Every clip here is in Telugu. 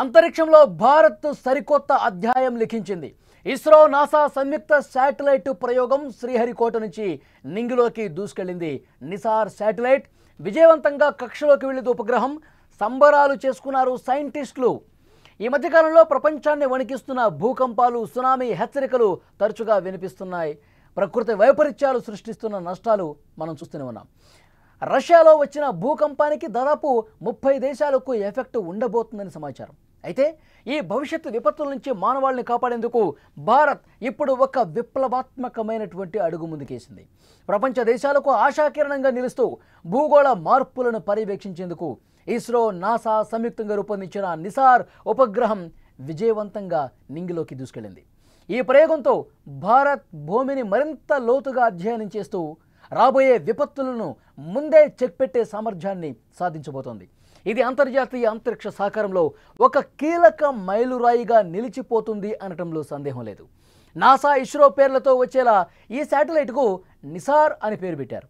అంతరిక్షంలో భారత్ సరికొత్త అధ్యాయం లిఖించింది. ఇస్రో నాసా సంయుక్త శాటిలైట్ ప్రయోగం శ్రీహరికోట నుంచి నింగిలోకి దూసుకెళ్లింది. నిసార్ శాటిలైట్ విజయవంతంగా కక్షలోకి వెళ్ళింది. ఉపగ్రహం సంబరాలు చేసుకున్నారు సైంటిస్టులు. ఈ మధ్యకాలంలో ప్రపంచాన్ని వణికిస్తున్న భూకంపాలు, సునామీ హెచ్చరికలు తరచుగా వినిపిస్తున్నాయి. ప్రకృతి వైపరీత్యాలు సృష్టిస్తున్న నష్టాలు మనం చూస్తూనే ఉన్నాం. రష్యాలో వచ్చిన భూకంపానికి దాదాపు 30 దేశాలకు ఎఫెక్ట్ ఉండబోతుందని సమాచారం. అయితే ఈ భవిష్యత్తు విపత్తుల నుంచి మానవాళిని కాపాడేందుకు భారత్ ఇప్పుడు ఒక విప్లవాత్మకమైనటువంటి అడుగు ముందుకేసింది. ప్రపంచ దేశాలకు ఆశాకిరణంగా నిలుస్తూ భూగోళ మార్పులను పర్యవేక్షించేందుకు ఇస్రో, నాసా సంయుక్తంగా రూపొందించిన నిసార్ ఉపగ్రహం విజయవంతంగా నింగిలోకి దూసుకెళ్లింది. ఈ ప్రయోగంతో భారత్ భూమిని మరింత లోతుగా అధ్యయనం చేస్తూ రాబోయే విపత్తులను ముందే చెక్ పెట్టే సామర్థ్యాన్ని సాధించబోతోంది. ఇది అంతర్జాతీయ అంతరిక్ష సహకారంలో ఒక కీలక మైలురాయిగా నిలిచిపోతుంది అనటంలో సందేహం లేదు. నాసా, ఇస్రో పేర్లతో వచ్చేలా ఈ శాటిలైట్కు నిసార్ అని పేరు పెట్టారు.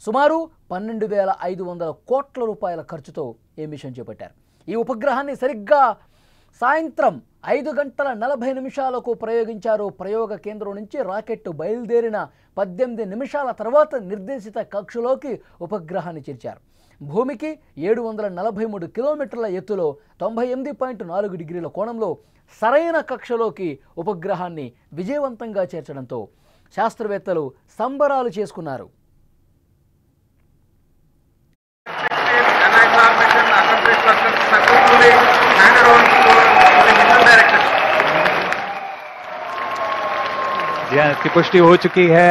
సుమారు 12,500 కోట్ల రూపాయల ఖర్చుతో ఈ మిషన్ చేపట్టారు. ఈ ఉపగ్రహాన్ని సరిగ్గా సాయంత్రం 5:40 ప్రయోగించారు. ప్రయోగ కేంద్రం నుంచి రాకెట్ బయలుదేరిన 18 నిమిషాల తర్వాత నిర్దేశిత కక్షలోకి ఉపగ్రహాన్ని చేర్చారు. భూమికి 743 కిలోమీటర్ల ఎత్తులో 98.4 డిగ్రీల కోణంలో సరైన కక్షలోకి ఉపగ్రహాన్ని విజయవంతంగా చేర్చడంతో శాస్త్రవేత్తలు సంబరాలు చేసుకున్నారు. की पुष्टि हो चुकी है।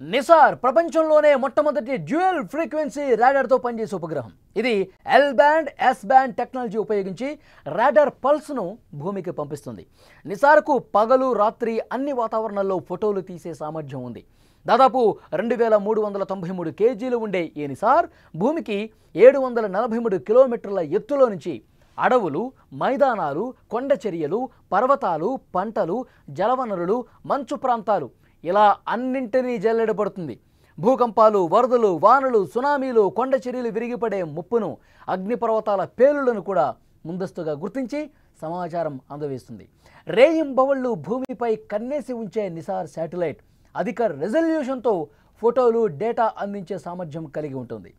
నిసార్ ప్రపంచంలోనే మొట్టమొదటి డ్యూయల్ ఫ్రీక్వెన్సీ రాడార్తో పనిచేసే ఉపగ్రహం. ఇది L band, yes band technology ఉపయోగించి రాడార్ పల్స్ను భూమికి పంపిస్తుంది. నిసార్కు పగలు, రాత్రి అన్ని వాతావరణాల్లో ఫోటోలు తీసే సామర్థ్యం ఉంది. దాదాపు 2,393 కేజీలు ఉండే ఈ నిసార్ భూమికి 743 కిలోమీటర్ల ఎత్తులో నుంచి అడవులు, మైదానాలు, కొండ చర్యలు, పర్వతాలు, పంటలు, జలవనరులు, మంచు ప్రాంతాలు ఇలా అన్నింటినీ జల్లెడబడుతుంది. భూకంపాలు, వరదలు, వానలు, సునామీలు, కొండ చర్యలు విరిగిపడే ముప్పును, అగ్నిపర్వతాల పేలులను కూడా ముందస్తుగా గుర్తించి సమాచారం అందవేస్తుంది. రేయింబవళ్లు భూమిపై కన్నేసి ఉంచే నిసార్ శాటిలైట్ అధిక రెజల్యూషన్తో ఫోటోలు, డేటా అందించే సామర్థ్యం కలిగి ఉంటుంది.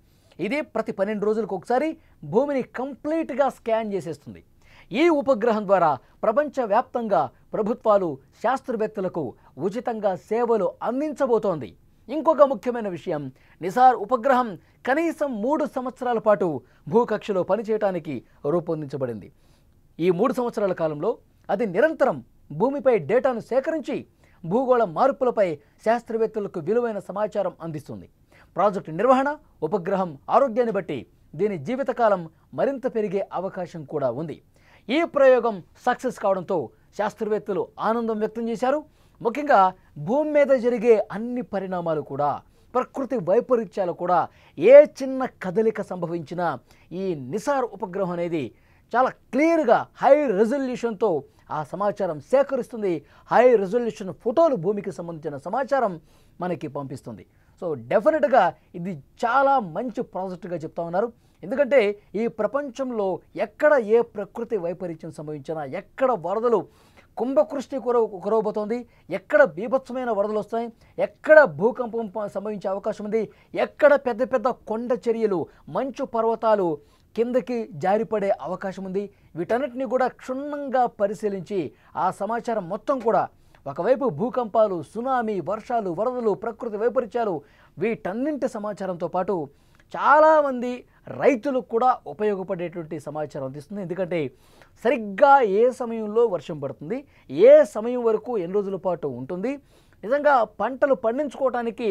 ఇది ప్రతి 12 రోజులకు ఒకసారి భూమిని కంప్లీట్గా స్కాన్ చేసేస్తుంది. ఈ ఉపగ్రహం ద్వారా ప్రపంచవ్యాప్తంగా ప్రభుత్వాలు, శాస్త్రవేత్తలకు ఉచితంగా సేవలు అందించబోతోంది. ఇంకొక ముఖ్యమైన విషయం, నిసార్ ఉపగ్రహం కనీసం 3 సంవత్సరాల పాటు భూకక్షలో పనిచేయడానికి రూపొందించబడింది. ఈ 3 సంవత్సరాల కాలంలో అది నిరంతరం భూమిపై డేటాను సేకరించి భూగోళ మార్పులపై శాస్త్రవేత్తలకు విలువైన సమాచారం అందిస్తుంది. ప్రాజెక్టు నిర్వహణ, ఉపగ్రహం ఆరోగ్యాన్ని బట్టి దీని జీవితకాలం మరింత పెరిగే అవకాశం కూడా ఉంది. ఈ ప్రయోగం సక్సెస్ కావడంతో శాస్త్రవేత్తలు ఆనందం వ్యక్తం చేశారు. ముఖ్యంగా భూమి మీద జరిగే అన్ని పరిణామాలు కూడా, ప్రకృతి వైపరీత్యాలు కూడా, ఏ చిన్న కదలిక సంభవించినా ఈ నిసార్ ఉపగ్రహం అనేది చాలా క్లియర్గా హై రెజల్యూషన్తో ఆ సమాచారం సేకరిస్తుంది. హై రెజల్యూషన్ ఫోటోలు, భూమికి సంబంధించిన సమాచారం మనకి పంపిస్తుంది. సో డెఫినెట్గా ఇది చాలా మంచి ప్రాజెక్టుగా చెప్తా ఉన్నారు. ఎందుకంటే ఈ ప్రపంచంలో ఎక్కడ ఏ ప్రకృతి వైపరీత్యం సంభవించినా, ఎక్కడ వరదలు కుంభవృష్టి కురవబోతోంది, ఎక్కడ బీభత్సమైన వరదలు వస్తాయి, ఎక్కడ భూకంపం సంభవించే అవకాశం ఉంది, ఎక్కడ పెద్ద పెద్ద కొండ చర్యలు, మంచు పర్వతాలు కిందకి జారిపడే అవకాశం ఉంది, వీటన్నిటిని కూడా క్షుణ్ణంగా పరిశీలించి ఆ సమాచారం మొత్తం కూడా, ఒకవైపు భూకంపాలు, సునామీ, వర్షాలు, వరదలు, ప్రకృతి వైపరీత్యాలు, వీటన్నింటి సమాచారంతో పాటు చాలామంది రైతులకు కూడా ఉపయోగపడేటువంటి సమాచారం అందిస్తుంది. ఎందుకంటే సరిగ్గా ఏ సమయంలో వర్షం పడుతుంది, ఏ సమయం వరకు ఎన్ని రోజుల పాటు ఉంటుంది, నిజంగా పంటలు పండించుకోవడానికి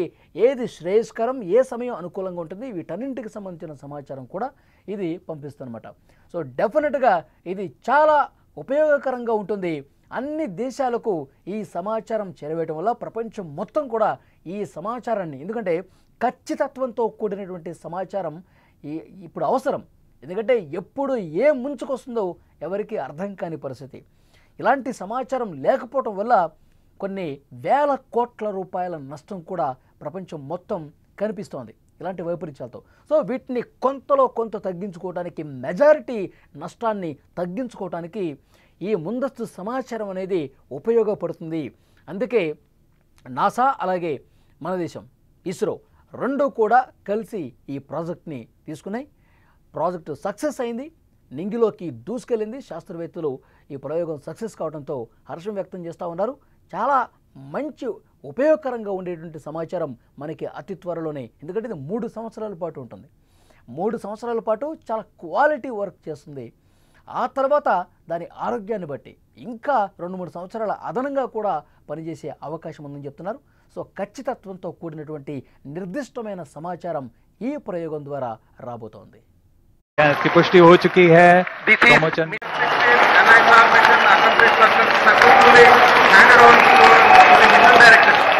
ఏది శ్రేయస్కరం, ఏ సమయం అనుకూలంగా ఉంటుంది, వీటన్నింటికి సంబంధించిన సమాచారం కూడా ఇది పంపిస్తుందన్నమాట. సో డెఫినెట్గా ఇది చాలా ఉపయోగకరంగా ఉంటుంది. అన్ని దేశాలకు ఈ సమాచారం చేరవేయడం వల్ల ప్రపంచం మొత్తం కూడా ఈ సమాచారాన్ని, ఎందుకంటే ఖచ్చితత్వంతో కూడినటువంటి సమాచారం ఇప్పుడు అవసరం. ఎందుకంటే ఎప్పుడు ఏ ముంచుకొస్తుందో ఎవరికి అర్థం కాని పరిస్థితి. ఇలాంటి సమాచారం లేకపోవడం వల్ల కొన్ని వేల కోట్ల రూపాయల నష్టం కూడా ప్రపంచం మొత్తం కనిపిస్తోంది ఇలాంటి వైపరీత్యాలతో. సో వీటిని కొంతలో కొంత తగ్గించుకోవడానికి, మెజారిటీ నష్టాన్ని తగ్గించుకోవడానికి ఈ ముందస్తు సమాచారం అనేది ఉపయోగపడుతుంది. అందుకే నాసా అలాగే మన దేశం ఇస్రో రెండు కూడా కలిసి ఈ ప్రాజెక్ట్ని తీసుకున్నాయి. ప్రాజెక్టు సక్సెస్ అయింది, నింగిలోకి దూసుకెళ్ళింది. శాస్త్రవేత్తలు ఈ ప్రయోగం సక్సెస్ కావడంతో హర్షం వ్యక్తం చేస్తూ ఉన్నారు. చాలా మంచి ఉపయోగకరంగా ఉండేటువంటి సమాచారం మనకి అతి త్వరలోనే, ఎందుకంటే ఇది 3 సంవత్సరాల పాటు ఉంటుంది. 3 సంవత్సరాల పాటు చాలా క్వాలిటీ వర్క్ చేస్తుంది. ఆ తర్వాత దాని ఆరోగ్యాన్ని బట్టి ఇంకా 2-3 సంవత్సరాల అదనంగా కూడా పనిచేసే అవకాశం ఉందని చెప్తున్నారు. సో ఖచ్చితత్వంతో కూడినటువంటి నిర్దిష్టమైన సమాచారం ఈ ప్రయోగం ద్వారా రాబోతోంది. इसकी पुष्टि हो चुकी है. and I have mission accomplished successfully handed on to the mission director.